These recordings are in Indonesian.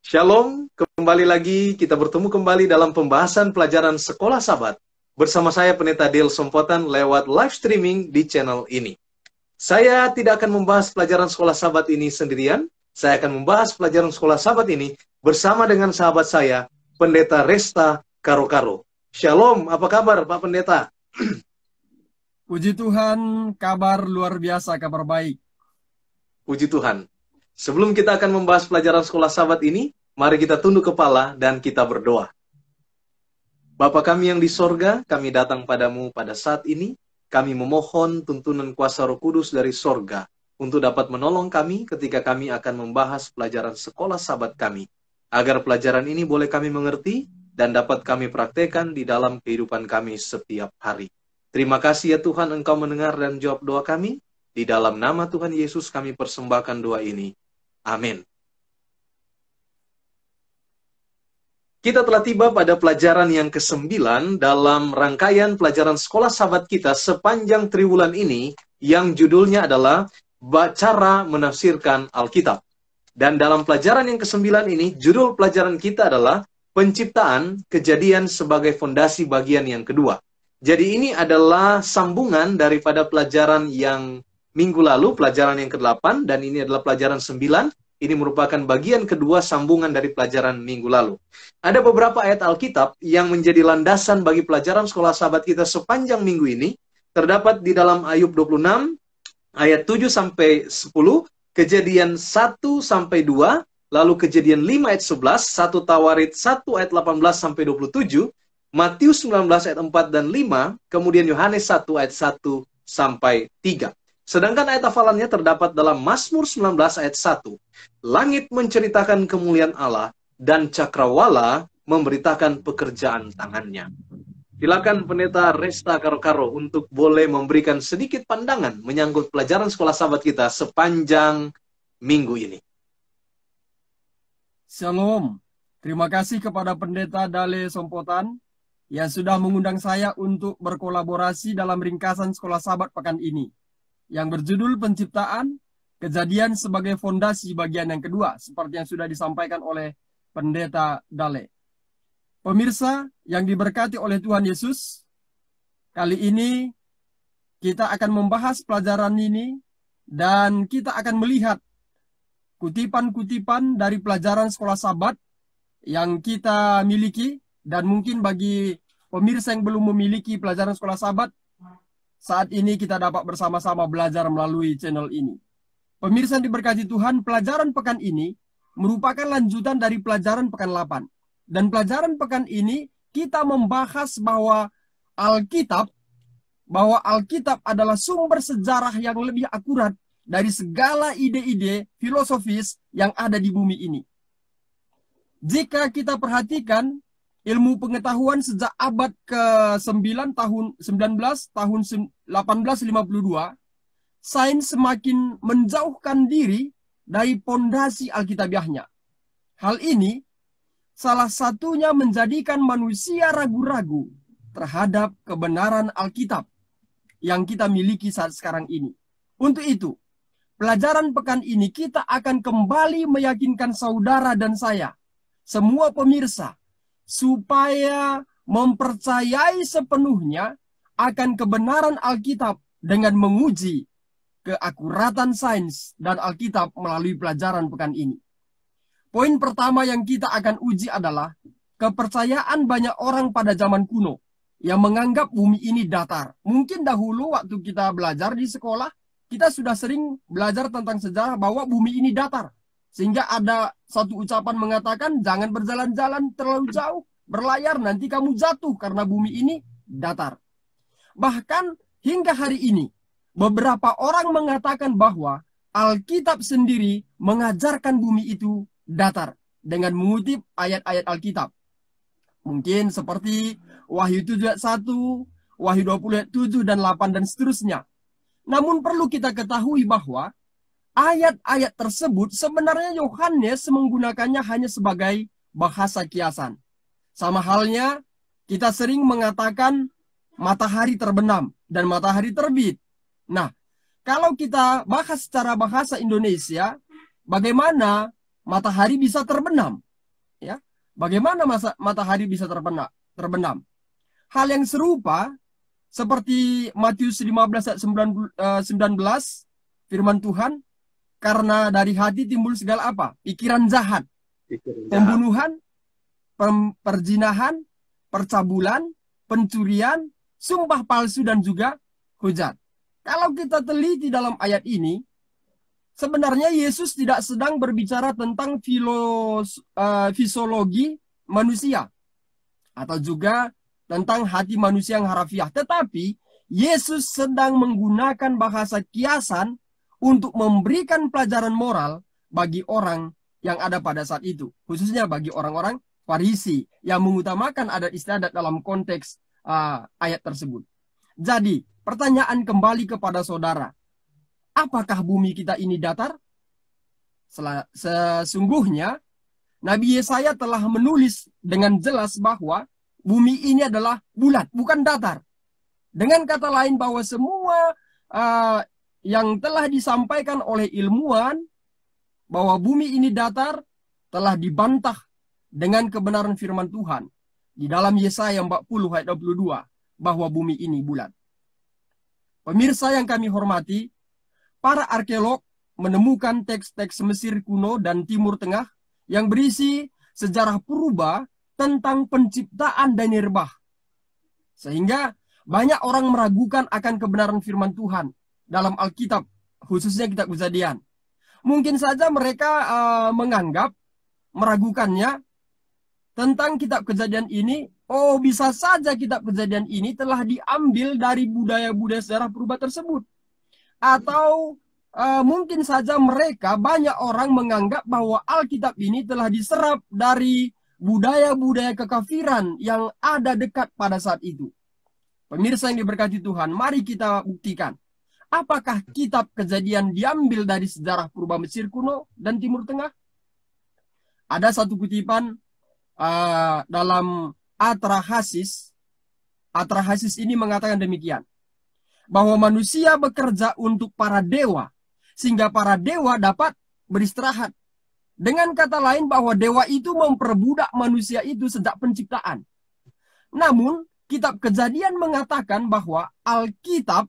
Shalom, kembali lagi kita bertemu kembali dalam pembahasan pelajaran Sekolah Sabat bersama saya Pendeta Del Sompotan lewat live streaming di channel ini. Saya tidak akan membahas pelajaran Sekolah Sabat ini sendirian, saya akan membahas pelajaran Sekolah Sabat ini bersama dengan sahabat saya, Pendeta Resta Karo-Karo. Shalom, apa kabar Pak Pendeta? Puji Tuhan, kabar luar biasa, kabar baik. Puji Tuhan. Sebelum kita akan membahas pelajaran Sekolah Sabat ini, mari kita tunduk kepala dan kita berdoa. Bapa kami yang di sorga, kami datang padamu pada saat ini. Kami memohon tuntunan kuasa Roh Kudus dari sorga untuk dapat menolong kami ketika kami akan membahas pelajaran Sekolah Sabat kami. Agar pelajaran ini boleh kami mengerti dan dapat kami praktekkan di dalam kehidupan kami setiap hari. Terima kasih ya Tuhan, Engkau mendengar dan jawab doa kami. Di dalam nama Tuhan Yesus kami persembahkan doa ini. Amin. Kita telah tiba pada pelajaran yang ke-9 dalam rangkaian pelajaran Sekolah Sabat kita sepanjang triwulan ini yang judulnya adalah Cara Menafsirkan Alkitab. Dan dalam pelajaran yang ke-9 ini, judul pelajaran kita adalah Penciptaan Kejadian sebagai Fondasi bagian yang kedua. Jadi ini adalah sambungan daripada pelajaran yang minggu lalu, pelajaran yang ke-8, dan ini adalah pelajaran 9. Ini merupakan bagian kedua sambungan dari pelajaran minggu lalu. Ada beberapa ayat Alkitab yang menjadi landasan bagi pelajaran Sekolah Sabat kita sepanjang minggu ini. Terdapat di dalam Ayub 26, ayat 7-10, Kejadian 1-2, lalu Kejadian 5 ayat 11, 1 Tawarit 1 ayat 18-27, Matius 19 ayat 4 dan 5, kemudian Yohanes 1 ayat 1-3. Sedangkan ayat hafalannya terdapat dalam Mazmur 19 ayat 1. Langit menceritakan kemuliaan Allah dan cakrawala memberitakan pekerjaan tangannya. Silakan Pendeta Resta Karo-Karo untuk boleh memberikan sedikit pandangan menyangkut pelajaran Sekolah Sabat kita sepanjang minggu ini. Shalom. Terima kasih kepada Pendeta Dale Sompotan yang sudah mengundang saya untuk berkolaborasi dalam ringkasan Sekolah Sabat pekan ini, yang berjudul Penciptaan Kejadian sebagai Fondasi bagian yang kedua, seperti yang sudah disampaikan oleh Pendeta Dale. Pemirsa yang diberkati oleh Tuhan Yesus, kali ini kita akan membahas pelajaran ini dan kita akan melihat kutipan-kutipan dari pelajaran Sekolah Sabat yang kita miliki, dan mungkin bagi pemirsa yang belum memiliki pelajaran Sekolah Sabat, saat ini kita dapat bersama-sama belajar melalui channel ini. Pemirsa yang diberkati Tuhan, pelajaran pekan ini merupakan lanjutan dari pelajaran pekan 8. Dan pelajaran pekan ini kita membahas bahwa Alkitab adalah sumber sejarah yang lebih akurat dari segala ide-ide filosofis yang ada di bumi ini. Jika kita perhatikan ilmu pengetahuan sejak abad ke-9 tahun 1852, sains semakin menjauhkan diri dari pondasi Alkitabiahnya. Hal ini salah satunya menjadikan manusia ragu-ragu terhadap kebenaran Alkitab yang kita miliki saat sekarang ini. Untuk itu, pelajaran pekan ini kita akan kembali meyakinkan saudara dan saya, semua pemirsa, supaya mempercayai sepenuhnya akan kebenaran Alkitab dengan menguji keakuratan sains dan Alkitab melalui pelajaran pekan ini. Poin pertama yang kita akan uji adalah kepercayaan banyak orang pada zaman kuno yang menganggap bumi ini datar. Mungkin dahulu waktu kita belajar di sekolah, kita sudah sering belajar tentang sejarah bahwa bumi ini datar. Sehingga ada satu ucapan mengatakan, jangan berjalan-jalan terlalu jauh, berlayar nanti kamu jatuh karena bumi ini datar. Bahkan hingga hari ini, beberapa orang mengatakan bahwa Alkitab sendiri mengajarkan bumi itu datar dengan mengutip ayat-ayat Alkitab. Mungkin seperti Wahyu 7 ayat 1, Wahyu 20 ayat 7 dan 8 dan seterusnya. Namun perlu kita ketahui bahwa ayat-ayat tersebut sebenarnya Yohanes menggunakannya hanya sebagai bahasa kiasan. Sama halnya kita sering mengatakan matahari terbenam dan matahari terbit. Nah, kalau kita bahas secara bahasa Indonesia, bagaimana matahari bisa terbenam? Ya, bagaimana matahari bisa terbenam? Hal yang serupa seperti Matius 15 ayat 19, firman Tuhan, karena dari hati timbul segala apa? Pikiran jahat, pembunuhan, perzinahan, percabulan, pencurian, sumpah palsu, dan juga hujat. Kalau kita teliti dalam ayat ini, sebenarnya Yesus tidak sedang berbicara tentang fisiologi manusia atau juga tentang hati manusia yang harafiah. Tetapi Yesus sedang menggunakan bahasa kiasan untuk memberikan pelajaran moral bagi orang yang ada pada saat itu. Khususnya bagi orang-orang Farisi yang mengutamakan adat istiadat dalam konteks ayat tersebut. Jadi, pertanyaan kembali kepada saudara. Apakah bumi kita ini datar? Sesungguhnya, Nabi Yesaya telah menulis dengan jelas bahwa bumi ini adalah bulat, bukan datar. Dengan kata lain bahwa semua yang telah disampaikan oleh ilmuwan bahwa bumi ini datar telah dibantah dengan kebenaran firman Tuhan di dalam Yesaya 40 ayat 22 bahwa bumi ini bulat. Pemirsa yang kami hormati, para arkeolog menemukan teks-teks Mesir kuno dan Timur Tengah yang berisi sejarah purba tentang penciptaan dan nirbah. Sehingga banyak orang meragukan akan kebenaran firman Tuhan dalam Alkitab, khususnya kitab Kejadian. Mungkin saja mereka menganggap, meragukannya tentang kitab Kejadian ini. Oh, bisa saja kitab Kejadian ini telah diambil dari budaya-budaya sejarah purba tersebut. Atau mungkin saja mereka, banyak orang menganggap bahwa Alkitab ini telah diserap dari budaya-budaya kekafiran yang ada dekat pada saat itu. Pemirsa yang diberkati Tuhan, mari kita buktikan. Apakah kitab Kejadian diambil dari sejarah purba Mesir kuno dan Timur Tengah? Ada satu kutipan dalam Atrahasis. Atrahasis ini mengatakan demikian, bahwa manusia bekerja untuk para dewa, sehingga para dewa dapat beristirahat. Dengan kata lain bahwa dewa itu memperbudak manusia itu sejak penciptaan. Namun, kitab Kejadian mengatakan bahwa Alkitab,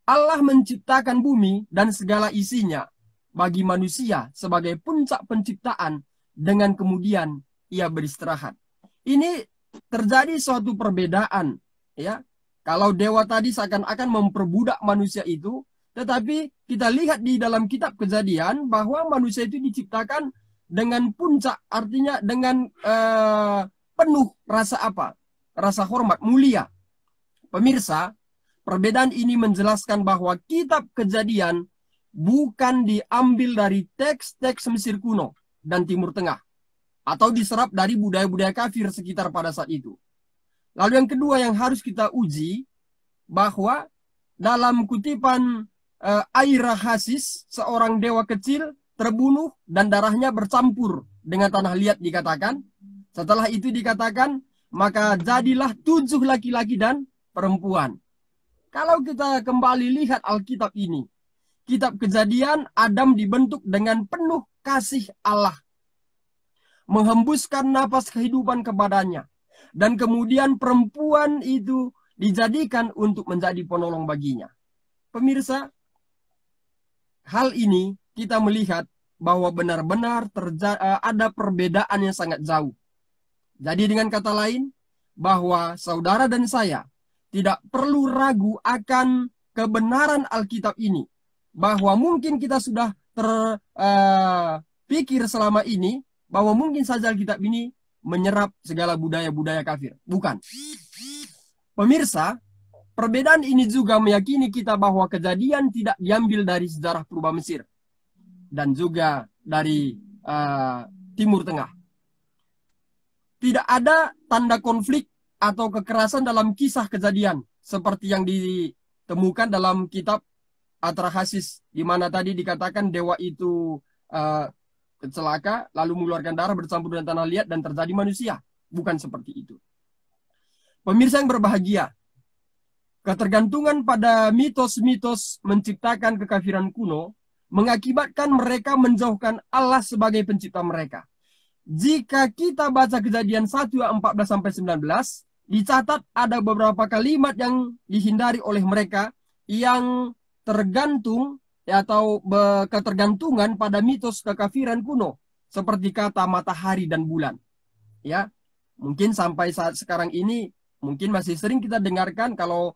Allah menciptakan bumi dan segala isinya bagi manusia sebagai puncak penciptaan, dengan kemudian ia beristirahat. Ini terjadi suatu perbedaan, ya. Kalau dewa tadi seakan-akan memperbudak manusia itu, tetapi kita lihat di dalam kitab Kejadian bahwa manusia itu diciptakan dengan puncak, artinya dengan penuh rasa apa? Rasa hormat, mulia. Pemirsa, perbedaan ini menjelaskan bahwa kitab Kejadian bukan diambil dari teks-teks Mesir kuno dan Timur Tengah, atau diserap dari budaya-budaya kafir sekitar pada saat itu. Lalu yang kedua yang harus kita uji, bahwa dalam kutipan Airahasis, seorang dewa kecil terbunuh dan darahnya bercampur dengan tanah liat dikatakan. Setelah itu dikatakan, maka jadilah 7 laki-laki dan perempuan. Kalau kita kembali lihat Alkitab ini, kitab Kejadian, Adam dibentuk dengan penuh kasih Allah, menghembuskan napas kehidupan kepadanya. Dan kemudian perempuan itu dijadikan untuk menjadi penolong baginya. Pemirsa, hal ini kita melihat bahwa benar-benar ada perbedaan yang sangat jauh. Jadi dengan kata lain, bahwa saudara dan saya tidak perlu ragu akan kebenaran Alkitab ini. Bahwa mungkin kita sudah terpikir selama ini, bahwa mungkin saja Alkitab ini menyerap segala budaya-budaya kafir. Bukan. Pemirsa, perbedaan ini juga meyakini kita bahwa Kejadian tidak diambil dari sejarah purba Mesir dan juga dari Timur Tengah. Tidak ada tanda konflik atau kekerasan dalam kisah Kejadian seperti yang ditemukan dalam kitab Atrahasis, di mana tadi dikatakan dewa itu celaka, lalu mengeluarkan darah bercampur dengan tanah liat dan terjadi manusia. Bukan seperti itu. Pemirsa yang berbahagia, ketergantungan pada mitos-mitos menciptakan kekafiran kuno mengakibatkan mereka menjauhkan Allah sebagai pencipta mereka. jika kita baca Kejadian 1 ayat 14-19, dicatat ada beberapa kalimat yang dihindari oleh mereka yang tergantung atau ketergantungan pada mitos kekafiran kuno, seperti kata matahari dan bulan. Ya, mungkin sampai saat sekarang ini mungkin masih sering kita dengarkan kalau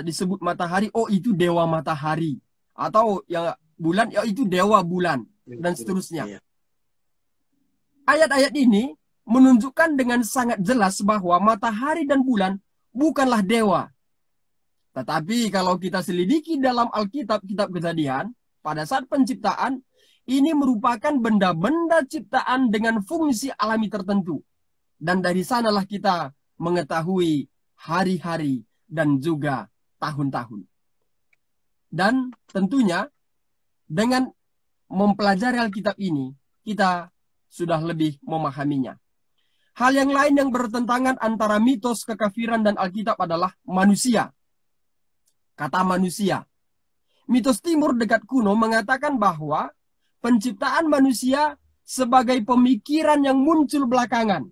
disebut matahari, oh itu dewa matahari, atau ya bulan, ya itu dewa bulan, dan seterusnya. Ayat-ayat ini menunjukkan dengan sangat jelas bahwa matahari dan bulan bukanlah dewa. Tetapi kalau kita selidiki dalam Alkitab, kitab Kejadian, pada saat penciptaan, ini merupakan benda-benda ciptaan dengan fungsi alami tertentu. Dan dari sanalah kita mengetahui hari-hari dan juga tahun-tahun. Dan tentunya dengan mempelajari Alkitab ini, kita sudah lebih memahaminya. Hal yang lain yang bertentangan antara mitos kekafiran dan Alkitab adalah manusia. Kata manusia. Mitos timur dekat kuno mengatakan bahwa penciptaan manusia sebagai pemikiran yang muncul belakangan.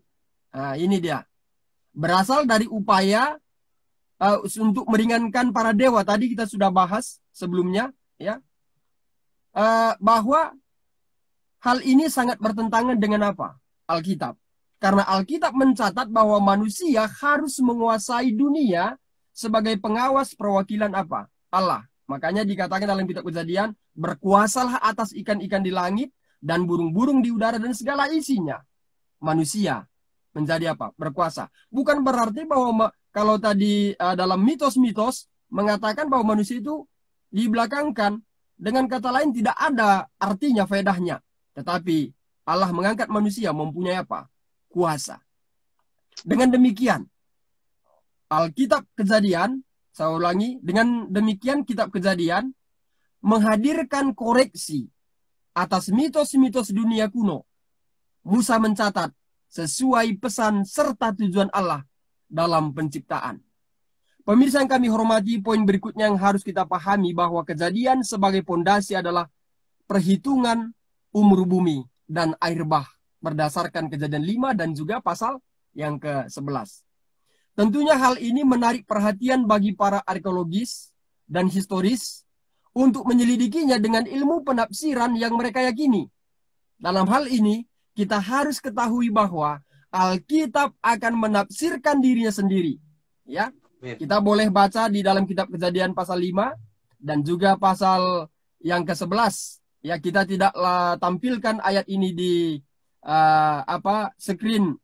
Nah, ini dia. Berasal dari upaya untuk meringankan para dewa. Tadi kita sudah bahas sebelumnya, ya. Bahwa hal ini sangat bertentangan dengan apa? Alkitab. Karena Alkitab mencatat bahwa manusia harus menguasai dunia sebagai pengawas perwakilan apa? Allah. Makanya dikatakan dalam kitab Kejadian, berkuasalah atas ikan-ikan di langit dan burung-burung di udara dan segala isinya. Manusia menjadi apa? Berkuasa. Bukan berarti bahwa kalau tadi dalam mitos-mitos mengatakan bahwa manusia itu dibelakangkan. Dengan kata lain tidak ada artinya, faedahnya. Tetapi Allah mengangkat manusia mempunyai apa? Kuasa. Dengan demikian, Alkitab Kejadian, saya ulangi, dengan demikian kitab Kejadian menghadirkan koreksi atas mitos-mitos dunia kuno. Musa mencatat sesuai pesan serta tujuan Allah dalam penciptaan. Pemirsa yang kami hormati, poin berikutnya yang harus kita pahami bahwa Kejadian sebagai pondasi adalah perhitungan umur bumi dan air bah berdasarkan Kejadian 5 dan juga pasal yang ke-11. Tentunya hal ini menarik perhatian bagi para arkeologis dan historis untuk menyelidikinya dengan ilmu penafsiran yang mereka yakini. Dalam hal ini, kita harus ketahui bahwa Alkitab akan menafsirkan dirinya sendiri. Ya, kita boleh baca di dalam kitab Kejadian pasal 5 dan juga pasal yang ke-11. Ya, kita tidaklah tampilkan ayat ini di screen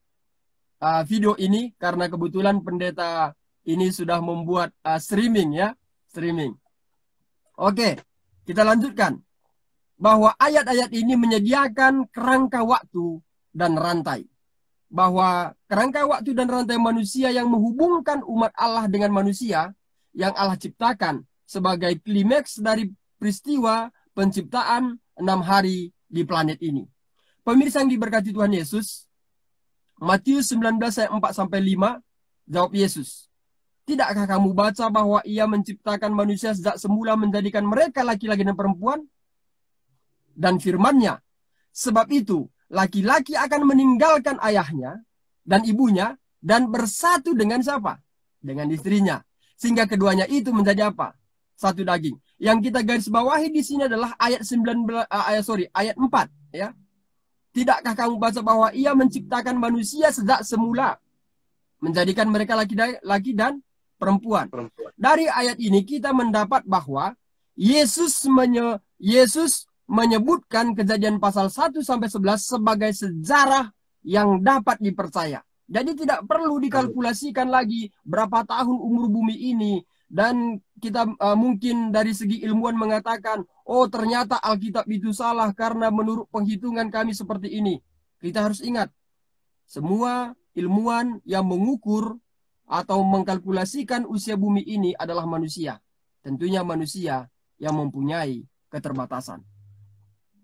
video ini karena kebetulan pendeta ini sudah membuat streaming, ya, streaming. Oke, kita lanjutkan. Bahwa ayat-ayat ini menyediakan kerangka waktu dan rantai. Bahwa kerangka waktu dan rantai manusia yang menghubungkan umat Allah dengan manusia yang Allah ciptakan sebagai klimaks dari peristiwa penciptaan 6 hari di planet ini. Pemirsa yang diberkati Tuhan Yesus, Matius 19 ayat 4-5, jawab Yesus, "Tidakkah kamu baca bahwa Ia menciptakan manusia sejak semula menjadikan mereka laki-laki dan perempuan? Dan firman-Nya, sebab itu laki-laki akan meninggalkan ayahnya dan ibunya dan bersatu dengan siapa? Dengan istrinya. Sehingga keduanya itu menjadi apa? Satu daging." Yang kita garis bawahi di sini adalah ayat 4, ya. Tidakkah kamu baca bahwa Ia menciptakan manusia sejak semula menjadikan mereka laki dan perempuan. Dari ayat ini kita mendapat bahwa Yesus menyebutkan Kejadian pasal 1-11 sebagai sejarah yang dapat dipercaya. Jadi tidak perlu dikalkulasikan lagi berapa tahun umur bumi ini. Dan kita mungkin dari segi ilmuwan mengatakan, oh ternyata Alkitab itu salah karena menurut penghitungan kami seperti ini. Kita harus ingat, semua ilmuwan yang mengukur atau mengkalkulasikan usia bumi ini adalah manusia. Tentunya manusia yang mempunyai keterbatasan.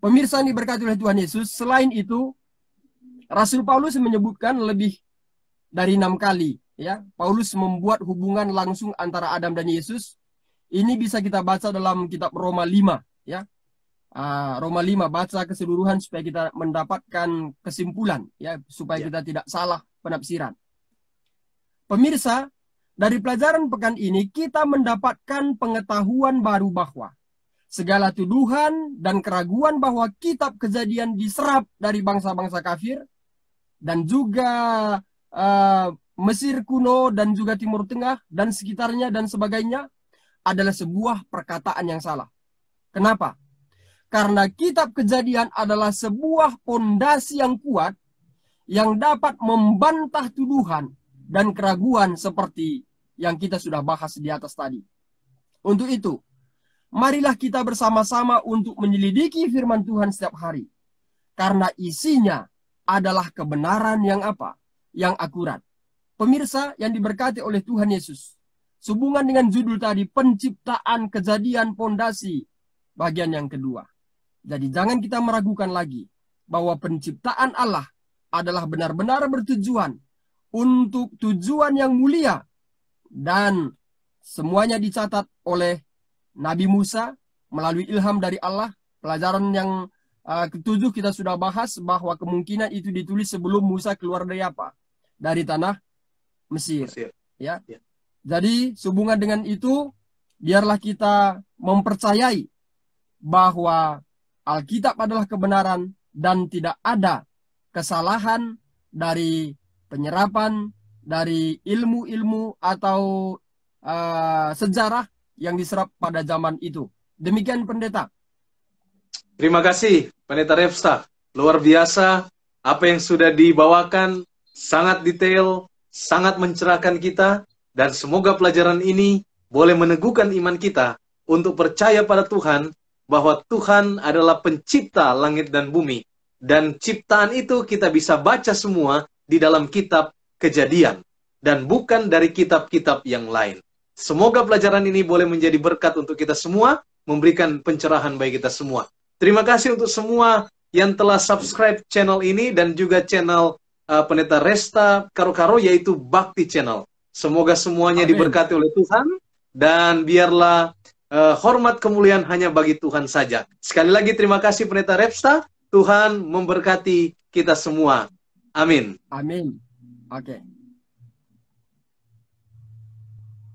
Pemirsa yang diberkati oleh Tuhan Yesus, selain itu, Rasul Paulus menyebutkan lebih dari 6 kali. Ya, Paulus membuat hubungan langsung antara Adam dan Yesus. Ini bisa kita baca dalam kitab Roma 5. Ya. Roma 5, baca keseluruhan supaya kita mendapatkan kesimpulan, ya, supaya kita tidak salah penafsiran. Pemirsa, dari pelajaran pekan ini kita mendapatkan pengetahuan baru bahwa segala tuduhan dan keraguan bahwa kitab Kejadian diserap dari bangsa-bangsa kafir dan juga Mesir kuno dan juga Timur Tengah dan sekitarnya dan sebagainya adalah sebuah perkataan yang salah. Kenapa? Karena kitab Kejadian adalah sebuah pondasi yang kuat yang dapat membantah tuduhan dan keraguan seperti yang kita sudah bahas di atas tadi. Untuk itu, marilah kita bersama-sama untuk menyelidiki firman Tuhan setiap hari. Karena isinya adalah kebenaran yang apa? Yang akurat. Pemirsa yang diberkati oleh Tuhan Yesus, sehubungan dengan judul tadi, penciptaan Kejadian pondasi, bagian yang kedua. Jadi jangan kita meragukan lagi bahwa penciptaan Allah adalah benar-benar bertujuan untuk tujuan yang mulia. Dan semuanya dicatat oleh Nabi Musa melalui ilham dari Allah. Pelajaran yang ketujuh kita sudah bahas bahwa kemungkinan itu ditulis sebelum Musa keluar dari apa? Dari tanah Mesir. Ya. Jadi sehubungan dengan itu, biarlah kita mempercayai bahwa Alkitab adalah kebenaran dan tidak ada kesalahan dari penyerapan, dari ilmu-ilmu atau sejarah yang diserap pada zaman itu. Demikian pendeta. Terima kasih Pendeta Refsta. Luar biasa apa yang sudah dibawakan, sangat detail, sangat mencerahkan kita, dan semoga pelajaran ini boleh meneguhkan iman kita untuk percaya pada Tuhan bahwa Tuhan adalah pencipta langit dan bumi, dan ciptaan itu kita bisa baca semua di dalam kitab Kejadian dan bukan dari kitab-kitab yang lain. Semoga pelajaran ini boleh menjadi berkat untuk kita semua, memberikan pencerahan bagi kita semua. Terima kasih untuk semua yang telah subscribe channel ini dan juga channel Pendeta Resta Karo-Karo, yaitu Bakti Channel. Semoga semuanya Amin. diberkati oleh Tuhan, dan biarlah hormat kemuliaan hanya bagi Tuhan saja. Sekali lagi terima kasih Pendeta Resta. Tuhan memberkati kita semua. Amin. Amin. Oke.